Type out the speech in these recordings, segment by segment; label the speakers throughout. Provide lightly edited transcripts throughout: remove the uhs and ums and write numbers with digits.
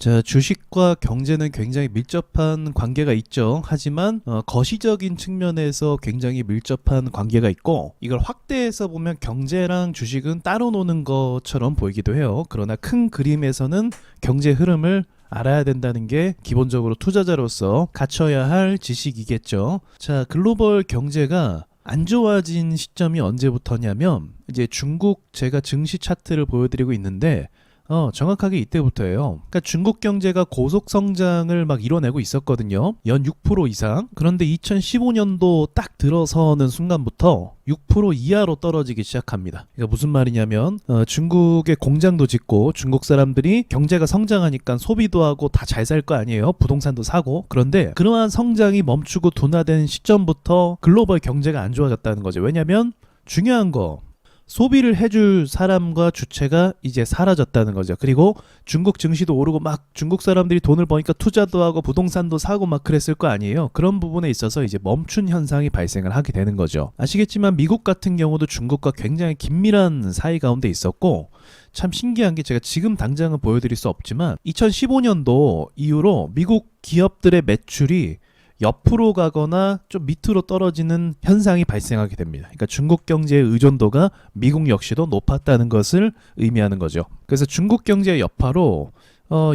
Speaker 1: 자, 주식과 경제는 굉장히 밀접한 관계가 있죠. 하지만 거시적인 측면에서 굉장히 밀접한 관계가 있고, 이걸 확대해서 보면 경제랑 주식은 따로 노는 것처럼 보이기도 해요. 그러나 큰 그림에서는 경제 흐름을 알아야 된다는 게 기본적으로 투자자로서 갖춰야 할 지식이겠죠. 자, 글로벌 경제가 안 좋아진 시점이 언제부터냐면, 이제 중국 제가 증시 차트를 보여드리고 있는데, 정확하게 이때부터예요. 그러니까 중국 경제가 고속 성장을 막 이뤄내고 있었거든요. 연 6% 이상. 그런데 2015년도 딱 들어서는 순간부터 6% 이하로 떨어지기 시작합니다. 그러니까 무슨 말이냐면 중국에 공장도 짓고 중국 사람들이 경제가 성장하니까 소비도 하고 다 잘 살 거 아니에요. 부동산도 사고. 그런데 그러한 성장이 멈추고 둔화된 시점부터 글로벌 경제가 안 좋아졌다는 거죠. 왜냐면 중요한 거, 소비를 해줄 사람과 주체가 이제 사라졌다는 거죠. 그리고 중국 증시도 오르고 막 중국 사람들이 돈을 버니까 투자도 하고 부동산도 사고 막 그랬을 거 아니에요. 그런 부분에 있어서 이제 멈춘 현상이 발생을 하게 되는 거죠. 아시겠지만 미국 같은 경우도 중국과 굉장히 긴밀한 사이 가운데 있었고, 참 신기한 게 제가 지금 당장은 보여드릴 수 없지만 2015년도 이후로 미국 기업들의 매출이 옆으로 가거나 좀 밑으로 떨어지는 현상이 발생하게 됩니다. 그러니까 중국 경제의 의존도가 미국 역시도 높았다는 것을 의미하는 거죠. 그래서 중국 경제의 여파로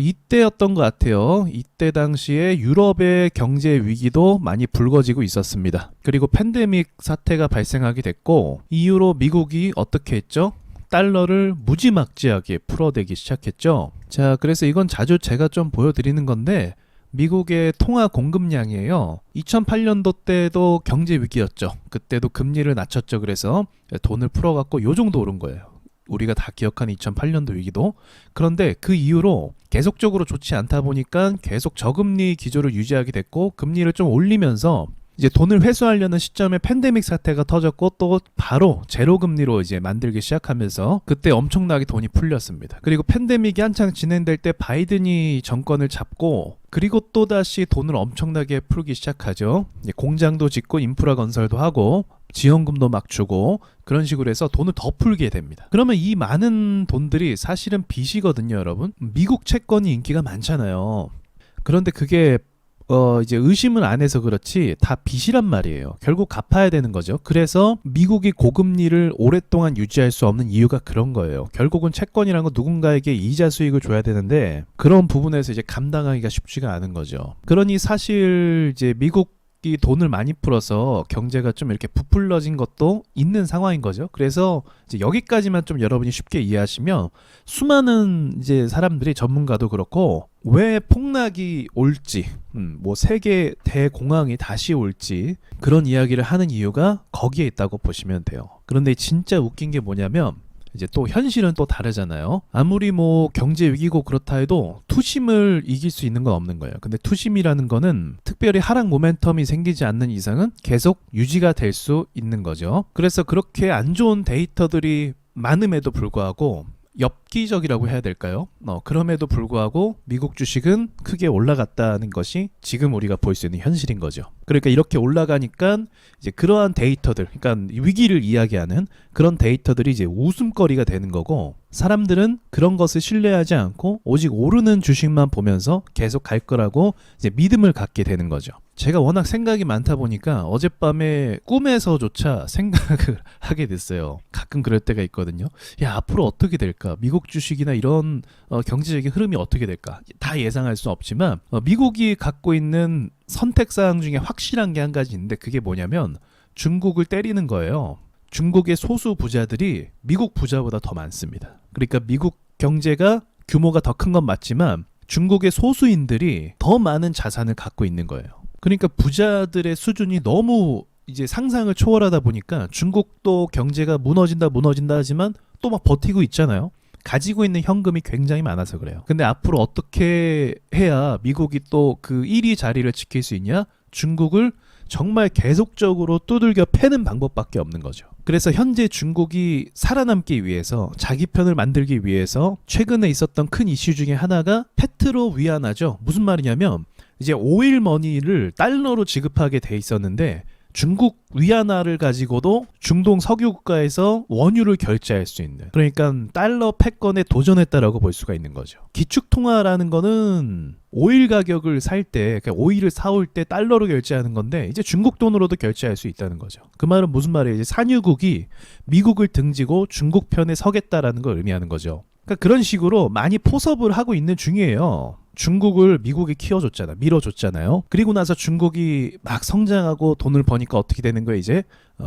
Speaker 1: 이때였던 것 같아요. 이때 당시에 유럽의 경제 위기도 많이 불거지고 있었습니다. 그리고 팬데믹 사태가 발생하게 됐고, 이후로 미국이 어떻게 했죠? 달러를 무지막지하게 풀어대기 시작했죠. 자, 그래서 이건 자주 제가 좀 보여드리는 건데, 미국의 통화 공급량이에요. 2008년도 때도 경제 위기였죠. 그때도 금리를 낮췄죠. 그래서 돈을 풀어갖고 요 정도 오른 거예요. 우리가 다 기억하는 2008년도 위기도. 그런데 그 이후로 계속적으로 좋지 않다 보니까 계속 저금리 기조를 유지하게 됐고, 금리를 좀 올리면서 이제 돈을 회수하려는 시점에 팬데믹 사태가 터졌고, 또 바로 제로금리로 이제 만들기 시작하면서 그때 엄청나게 돈이 풀렸습니다. 그리고 팬데믹이 한창 진행될 때 바이든이 정권을 잡고, 그리고 또다시 돈을 엄청나게 풀기 시작하죠. 이제 공장도 짓고 인프라 건설도 하고 지원금도 막 주고 그런 식으로 해서 돈을 더 풀게 됩니다. 그러면 이 많은 돈들이 사실은 빚이거든요, 여러분. 미국 채권이 인기가 많잖아요. 그런데 그게 이제 의심을 안 해서 그렇지 다 빚이란 말이에요. 결국 갚아야 되는 거죠. 그래서 미국이 고금리를 오랫동안 유지할 수 없는 이유가 그런 거예요. 결국은 채권이라는 건 누군가에게 이자 수익을 줘야 되는데, 그런 부분에서 이제 감당하기가 쉽지가 않은 거죠. 그러니 사실 이제 미국이 돈을 많이 풀어서 경제가 좀 이렇게 부풀러진 것도 있는 상황인 거죠. 그래서 이제 여기까지만 좀 여러분이 쉽게 이해하시면, 수많은 이제 사람들이, 전문가도 그렇고, 왜 폭락이 올지, 뭐 세계 대공황이 다시 올지, 그런 이야기를 하는 이유가 거기에 있다고 보시면 돼요. 그런데 진짜 웃긴 게 뭐냐면, 이제 또 현실은 또 다르잖아요. 아무리 뭐 경제 위기고 그렇다 해도 투심을 이길 수 있는 건 없는 거예요. 근데 투심이라는 거는 특별히 하락 모멘텀이 생기지 않는 이상은 계속 유지가 될 수 있는 거죠. 그래서 그렇게 안 좋은 데이터들이 많음에도 불구하고, 엽기적이라고 해야 될까요? 그럼에도 불구하고 미국 주식은 크게 올라갔다는 것이 지금 우리가 볼 수 있는 현실인 거죠. 그러니까 이렇게 올라가니까 이제 그러한 데이터들, 그러니까 위기를 이야기하는 그런 데이터들이 이제 웃음거리가 되는 거고, 사람들은 그런 것을 신뢰하지 않고 오직 오르는 주식만 보면서 계속 갈 거라고 이제 믿음을 갖게 되는 거죠. 제가 워낙 생각이 많다 보니까 어젯밤에 꿈에서조차 생각을 하게 됐어요. 가끔 그럴 때가 있거든요. 야, 앞으로 어떻게 될까? 미국 주식이나 이런 경제적인 흐름이 어떻게 될까? 다 예상할 수 없지만 미국이 갖고 있는 선택사항 중에 확실한 게 한 가지 있는데, 그게 뭐냐면 중국을 때리는 거예요. 중국의 소수 부자들이 미국 부자보다 더 많습니다. 그러니까 미국 경제가 규모가 더 큰 건 맞지만 중국의 소수인들이 더 많은 자산을 갖고 있는 거예요. 그러니까 부자들의 수준이 너무 이제 상상을 초월하다 보니까 중국도 경제가 무너진다 하지만 또 막 버티고 있잖아요. 가지고 있는 현금이 굉장히 많아서 그래요. 근데 앞으로 어떻게 해야 미국이 또 그 1위 자리를 지킬 수 있냐? 중국을 정말 계속적으로 두들겨 패는 방법밖에 없는 거죠. 그래서 현재 중국이 살아남기 위해서, 자기 편을 만들기 위해서 최근에 있었던 큰 이슈 중에 하나가 페트로 위안화죠. 무슨 말이냐면 이제 오일 머니를 달러로 지급하게 돼 있었는데 중국 위안화를 가지고도 중동 석유 국가에서 원유를 결제할 수 있는, 그러니까 달러 패권에 도전했다라고 볼 수가 있는 거죠. 기축통화라는 거는 오일 가격을 살 때, 그러니까 오일을 사올 때 달러로 결제하는 건데 이제 중국 돈으로도 결제할 수 있다는 거죠. 그 말은 무슨 말이에요? 이제 산유국이 미국을 등지고 중국 편에 서겠다라는 걸 의미하는 거죠. 그러니까 그런 식으로 많이 포섭을 하고 있는 중이에요. 중국을 미국이 키워줬잖아, 밀어줬잖아요. 그리고 나서 중국이 막 성장하고 돈을 버니까 어떻게 되는 거예요? 이제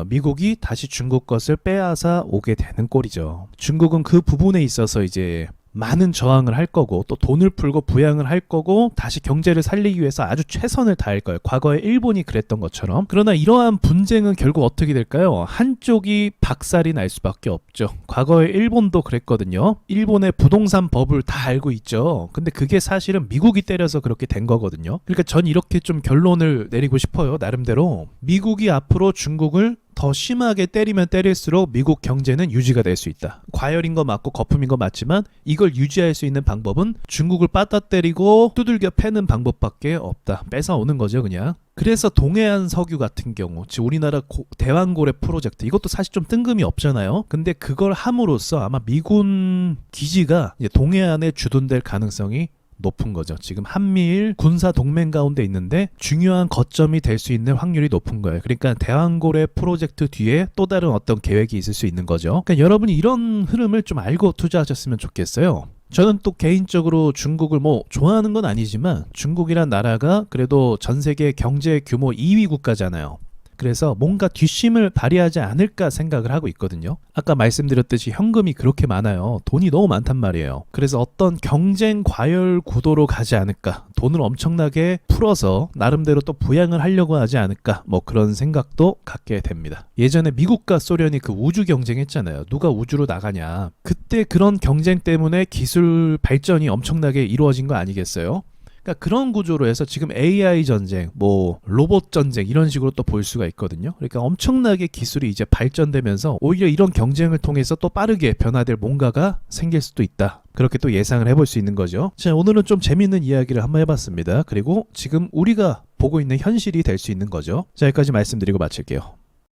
Speaker 1: 미국이 다시 중국 것을 빼앗아 오게 되는 꼴이죠. 중국은 그 부분에 있어서 이제 많은 저항을 할 거고, 또 돈을 풀고 부양을 할 거고, 다시 경제를 살리기 위해서 아주 최선을 다할 거예요. 과거에 일본이 그랬던 것처럼. 그러나 이러한 분쟁은 결국 어떻게 될까요? 한쪽이 박살이 날 수밖에 없죠. 과거에 일본도 그랬거든요. 일본의 부동산 법을 다 알고 있죠. 근데 그게 사실은 미국이 때려서 그렇게 된 거거든요. 그러니까 전 이렇게 좀 결론을 내리고 싶어요. 나름대로 미국이 앞으로 중국을 더 심하게 때리면 때릴수록 미국 경제는 유지가 될 수 있다. 과열인 거 맞고 거품인 거 맞지만 이걸 유지할 수 있는 방법은 중국을 빠따 때리고 두들겨 패는 방법밖에 없다. 뺏어오는 거죠, 그냥. 그래서 동해안 석유 같은 경우, 즉 우리나라 대왕고래 프로젝트, 이것도 사실 좀 뜬금이 없잖아요. 근데 그걸 함으로써 아마 미군 기지가 이제 동해안에 주둔될 가능성이 높은 거죠. 지금 한미일 군사 동맹 가운데 있는데 중요한 거점이 될 수 있는 확률이 높은 거예요. 그러니까 대왕고래 프로젝트 뒤에 또 다른 어떤 계획이 있을 수 있는 거죠. 그러니까 여러분이 이런 흐름을 좀 알고 투자하셨으면 좋겠어요. 저는 또 개인적으로 중국을 뭐 좋아하는 건 아니지만 중국이란 나라가 그래도 전 세계 경제 규모 2위 국가잖아요. 그래서 뭔가 뒷심을 발휘하지 않을까 생각을 하고 있거든요. 아까 말씀드렸듯이 현금이 그렇게 많아요. 돈이 너무 많단 말이에요. 그래서 어떤 경쟁 과열 구도로 가지 않을까, 돈을 엄청나게 풀어서 나름대로 또 부양을 하려고 하지 않을까, 뭐 그런 생각도 갖게 됩니다. 예전에 미국과 소련이 그 우주 경쟁했잖아요. 누가 우주로 나가냐. 그때 그런 경쟁 때문에 기술 발전이 엄청나게 이루어진 거 아니겠어요? 그러니까 그런 구조로 해서 지금 AI 전쟁, 뭐 로봇 전쟁 이런 식으로 또 볼 수가 있거든요. 그러니까 엄청나게 기술이 이제 발전되면서 오히려 이런 경쟁을 통해서 또 빠르게 변화될 뭔가가 생길 수도 있다. 그렇게 또 예상을 해볼 수 있는 거죠. 자, 오늘은 좀 재밌는 이야기를 한번 해봤습니다. 그리고 지금 우리가 보고 있는 현실이 될 수 있는 거죠. 자, 여기까지 말씀드리고 마칠게요.